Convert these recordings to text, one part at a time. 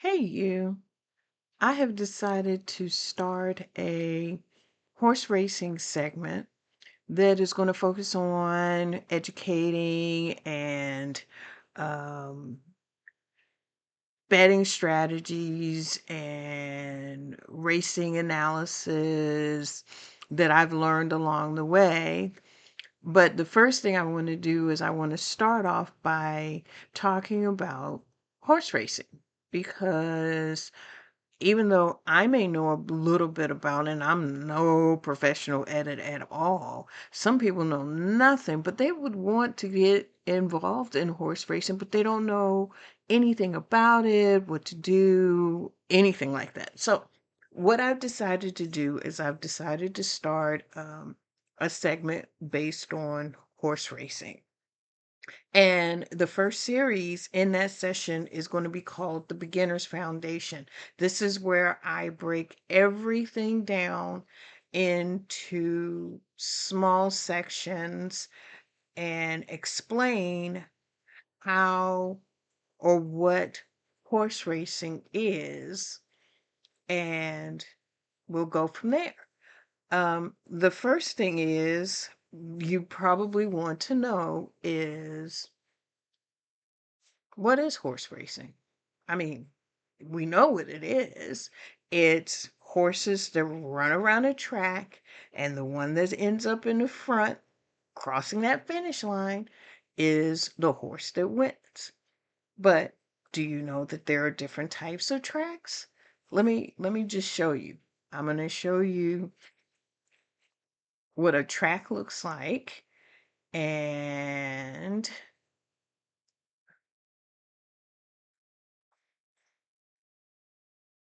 Hey, you. I have decided to start a horse racing segment that is going to focus on educating and um, betting strategies and racing analysis that I've learned along the way. But the first thing I want to do is I want to start off by talking about horse racing because even though I may know a little bit about it, and I'm no professional at it at all, some people know nothing, but they would want to get involved in horse racing, but they don't know anything about it, what to do, anything like that. So, what I've decided to do is I've decided to start a segment based on horse racing. And the first series in that session is going to be called The Beginner's Foundation. This is where I break everything down into small sections and explain how or what horse racing is, and we'll go from there. The first thing is you probably want to know is what is horse racing? I mean, we know what it is. It's horses that run around a track, and the one that ends up in the front, crossing that finish line, is the horse that wins. But do you know that there are different types of tracks? Let me just show you. I'm going to show you what a track looks like and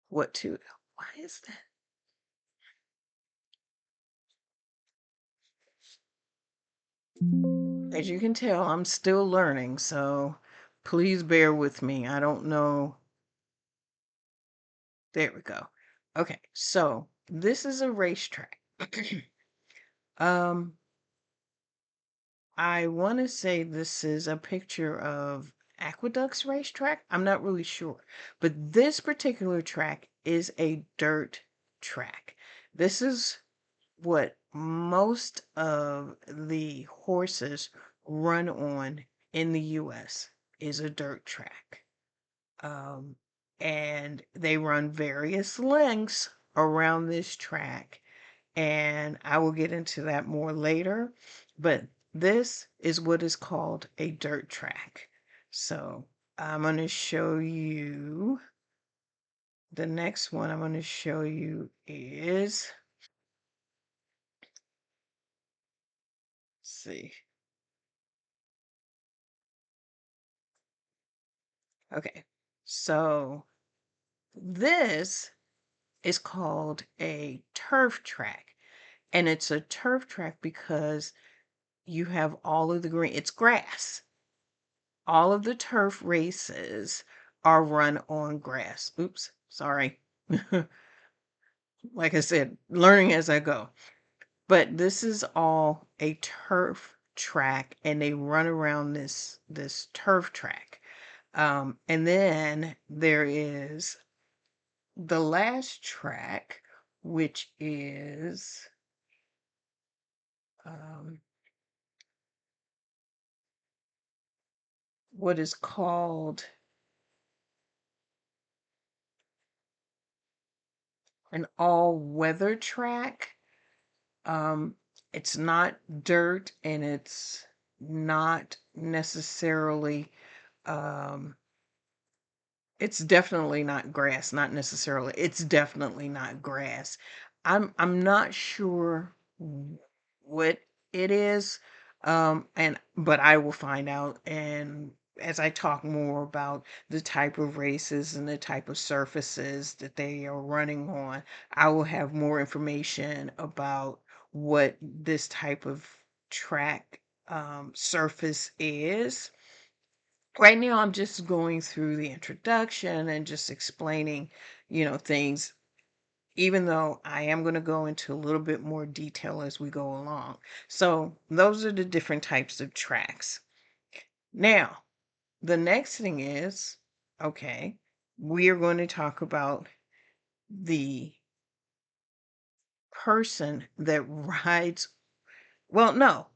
what to. Why is that? As you can tell, I'm still learning, so please bear with me. I don't know. There we go. Okay, so this is a racetrack. um, I want to say this is a picture of Aqueduct's racetrack. I'm not really sure, but this particular track is a dirt track. This is what most of the horses run on in the US is a dirt track. Um, and they run various lengths around this track. And I will get into that more later. But this is what is called a dirt track. So I'm going to show you the next one I'm going to show you is, let's see. Okay, so this is called a turf track. And it's a turf track because you have all of the green, it's grass. All of the turf races are run on grass. Oops, sorry. Like I said, learning as I go. But this is all a turf track and they run around this turf track. And then there is the last track, which is um, what is called an all-weather track. Um, it's not dirt and it's not necessarily um, it's definitely not grass, not necessarily. It's definitely not grass. I'm not sure what it is. And but I will find out, and as I talk more about the type of races and the type of surfaces that they are running on, I will have more information about what this type of track surface is. Right now, I'm just going through the introduction and just explaining, things, even though I am going to go into a little bit more detail as we go along. So, those are the different types of tracks. Now, the next thing is, okay, we are going to talk about the person that rides. Well, no,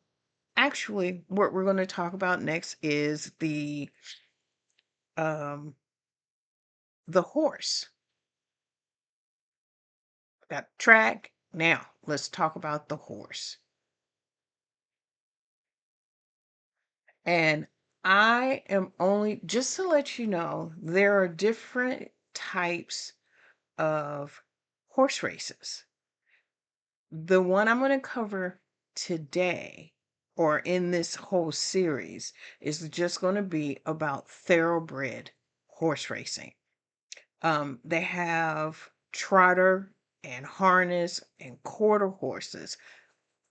actually, what we're going to talk about next is um, the horse. Got track. Now, let's talk about the horse. And I am only, just to let you know, there are different types of horse races. The one I'm going to cover today, or in this whole series, is just going to be about thoroughbred horse racing. They have trotter and harness and quarter horses.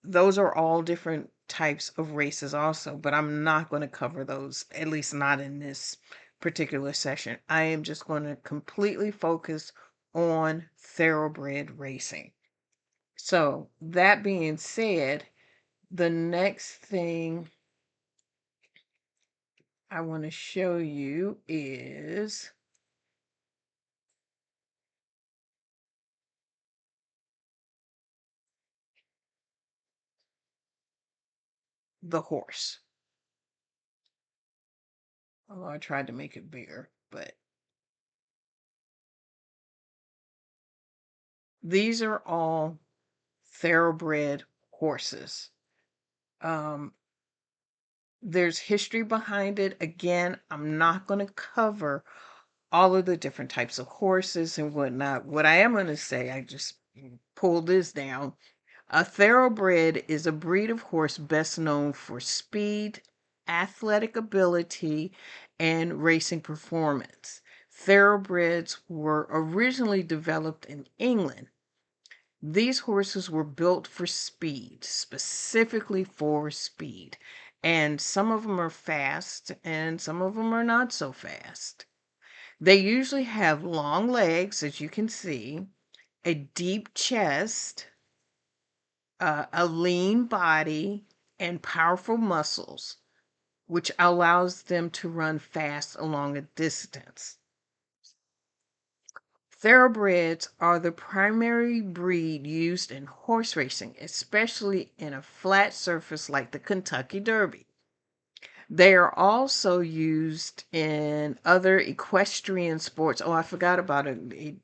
Those are all different types of races also, but I'm not going to cover those, at least not in this particular session. I am just going to completely focus on thoroughbred racing. So, that being said, the next thing I want to show you is the horse. Oh, I tried to make it bigger, but these are all thoroughbred horses. Um, there's history behind it. Again, I'm not going to cover all of the different types of horses and whatnot. What I am going to say, I just pulled this down. A thoroughbred is a breed of horse best known for speed, athletic ability, and racing performance. Thoroughbreds were originally developed in England. These horses were built for speed, specifically for speed. And some of them are fast and some of them are not so fast. They usually have long legs, as you can see, a deep chest, a lean body, and powerful muscles, which allows them to run fast along a distance. Thoroughbreds are the primary breed used in horse racing, especially in a flat surface like the Kentucky Derby. They are also used in other equestrian sports. Oh, I forgot about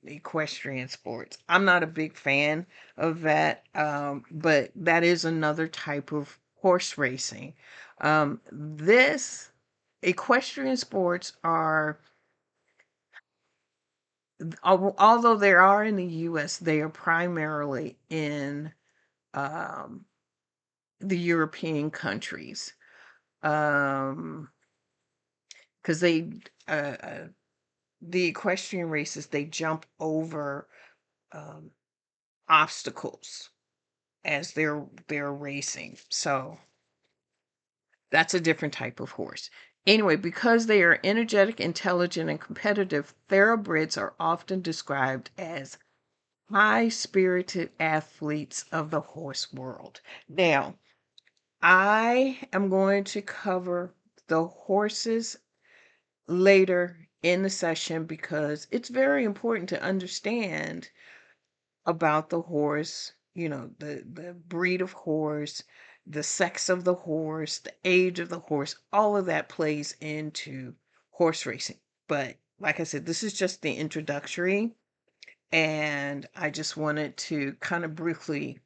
equestrian sports. I'm not a big fan of that, but that is another type of horse racing. This equestrian sports are, although they are in the U.S., they are primarily in um, the European countries. Because uh, uh, the equestrian races, they jump over um, obstacles as they're racing. So that's a different type of horse. Anyway, because they are energetic, intelligent, and competitive, thoroughbreds are often described as high-spirited athletes of the horse world. Now, I am going to cover the horses later in the session because it's very important to understand about the horse, the breed of horse, the sex of the horse, the age of the horse, all of that plays into horse racing. But like I said, this is just the introductory, and I just wanted to kind of briefly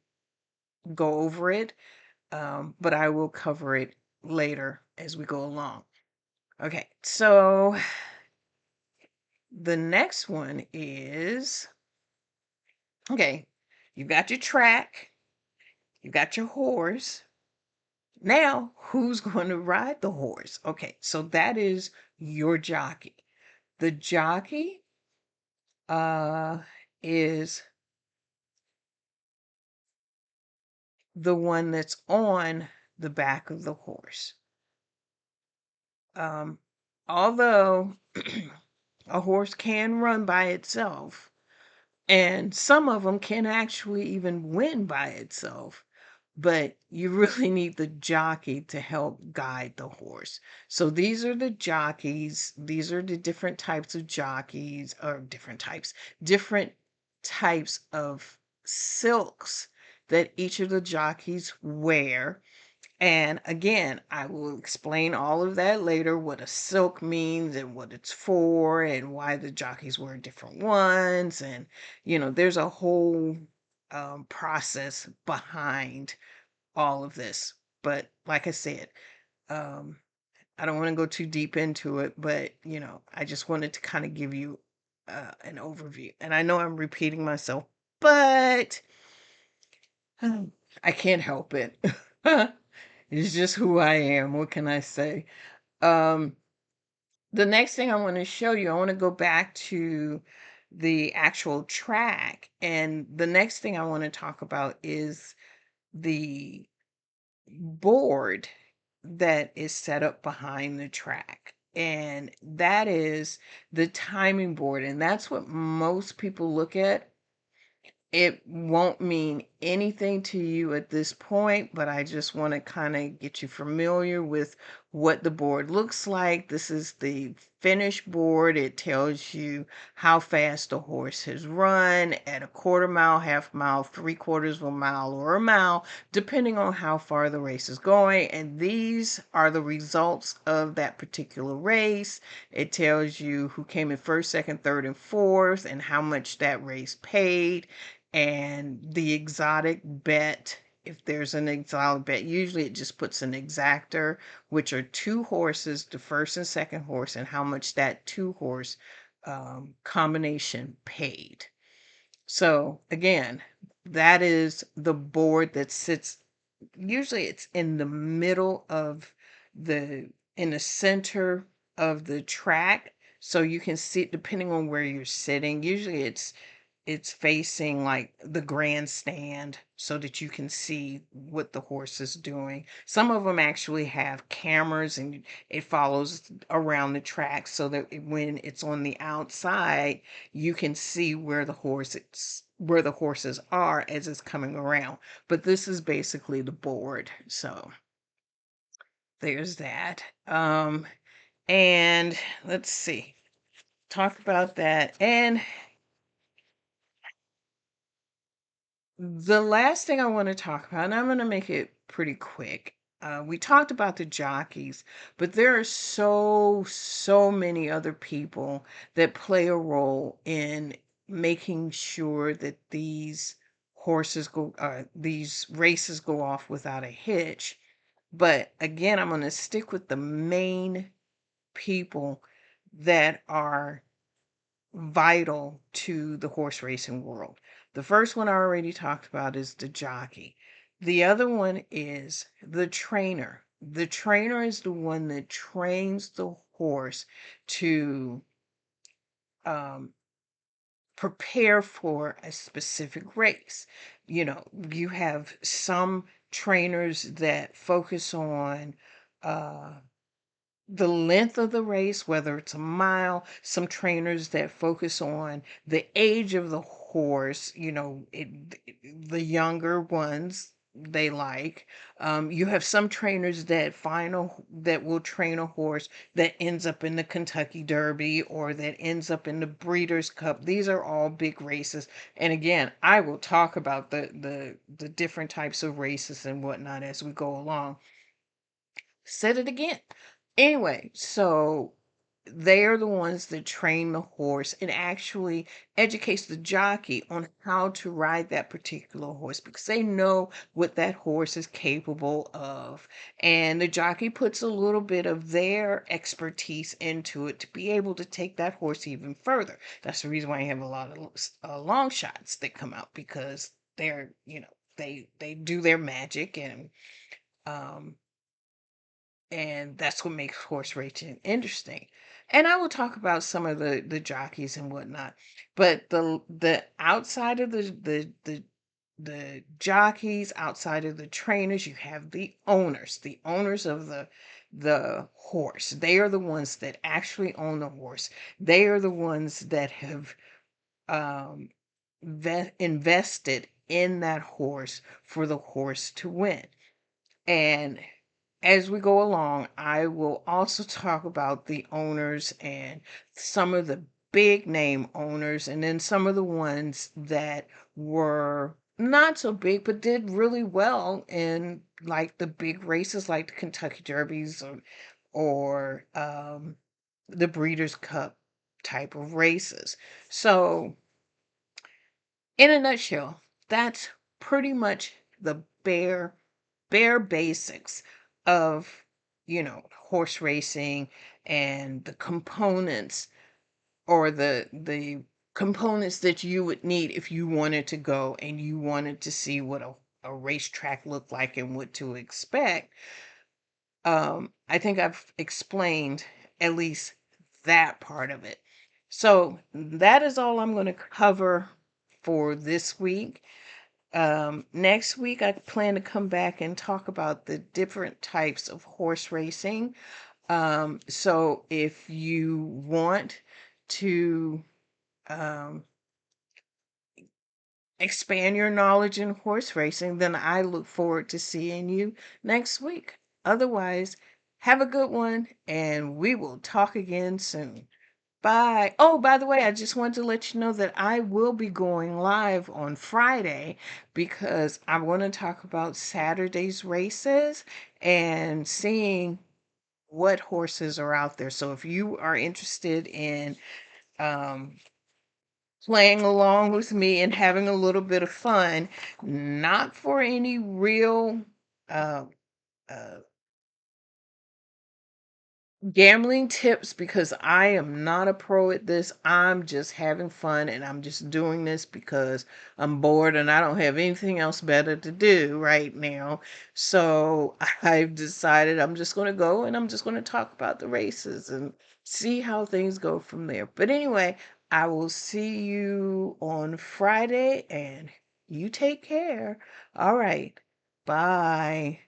go over it, but I will cover it later as we go along. Okay, so the next one is, okay, you got your track, you got your horse. Now, who's going to ride the horse? Okay, so that is your jockey. The jockey uh, is the one that's on the back of the horse. Um, although a horse can run by itself, and some of them can actually even win by itself. but you really need the jockey to help guide the horse. So these are the jockeys. These are the different types of jockeys, or different types of silks that each of the jockeys wear. And again, I will explain all of that later, what a silk means and what it's for and why the jockeys wear different ones. And, there's a whole process behind all of this. But like I said, um, I don't want to go too deep into it, but, I just wanted to kind of give you an overview. And I know I'm repeating myself, but I can't help it. It's just who I am. What can I say? Um, the next thing I want to show you, I want to go back to the actual track. And the next thing I want to talk about is the board that is set up behind the track. And that is the timing board. And that's what most people look at. It won't mean anything to you at this point, but I just want to kind of get you familiar with what the board looks like. This is the finished board. It tells you how fast the horse has run at a quarter mile, half mile, three-quarters of a mile, or a mile, depending on how far the race is going. And these are the results of that particular race. It tells you who came in first, second, third, and fourth, and how much that race paid, and the exotic bet. If there's an exotic bet, usually it just puts an exactor, which are two horses, the first and second horse, and how much that two horse combination paid. So again, that is the board that sits, usually it's in the middle of in the center of the track. So you can see, depending on where you're sitting, usually it's facing like the grandstand so that you can see what the horse is doing. Some of them actually have cameras and it follows around the track so that when it's on the outside, you can see where the horses are as it's coming around. But this is basically the board. So there's that. And let's see. Talk about that. And the last thing I want to talk about, and I'm going to make it pretty quick. We talked about the jockeys, but there are so many other people that play a role in making sure that these races go off without a hitch. But again, I'm going to stick with the main people that are vital to the horse racing world. The first one I already talked about is the jockey. The other one is the trainer. The trainer is the one that trains the horse to um, prepare for a specific race. You have some trainers that focus on uh, the length of the race, whether it's a mile, some trainers that focus on the age of the horse, the younger ones they like. You have some trainers that will train a horse that ends up in the Kentucky Derby or that ends up in the Breeders' Cup. These are all big races. And again, I will talk about the different types of races and whatnot as we go along. Said it again. Anyway, so they are the ones that train the horse and actually educates the jockey on how to ride that particular horse because they know what that horse is capable of. And the jockey puts a little bit of their expertise into it to be able to take that horse even further. That's the reason why you have a lot of long shots that come out because they do their magic um and that's what makes horse racing interesting. And I will talk about some of the jockeys and whatnot, but the outside of the jockeys, outside of the trainers, you have the owners of the horse. They are the ones that actually own the horse. They are the ones that have um, invested in that horse for the horse to win. And as we go along, I will also talk about the owners and some of the big name owners, and then some of the ones that were not so big but did really well in like the big races like the Kentucky Derbies or the Breeders' Cup type of races. So, in a nutshell, that's pretty much the bare basics of, horse racing and the components or the components that you would need if you wanted to go and you wanted to see what a racetrack looked like and what to expect. I think I've explained at least that part of it. So that is all I'm going to cover for this week. Next week, I plan to come back and talk about the different types of horse racing. So if you want to um, expand your knowledge in horse racing, then I look forward to seeing you next week. Otherwise, have a good one, and we will talk again soon. Bye. Oh, by the way, I just wanted to let you know that I will be going live on Friday because I want to talk about Saturday's races and seeing what horses are out there. So if you are interested in um, playing along with me and having a little bit of fun, not for any real uh, uh, gambling tips because I am not a pro at this. I'm just having fun and I'm just doing this because I'm bored and I don't have anything else better to do right now. So I've decided I'm just going to go and I'm just going to talk about the races and see how things go from there. But anyway, I will see you on Friday and you take care. All right. Bye.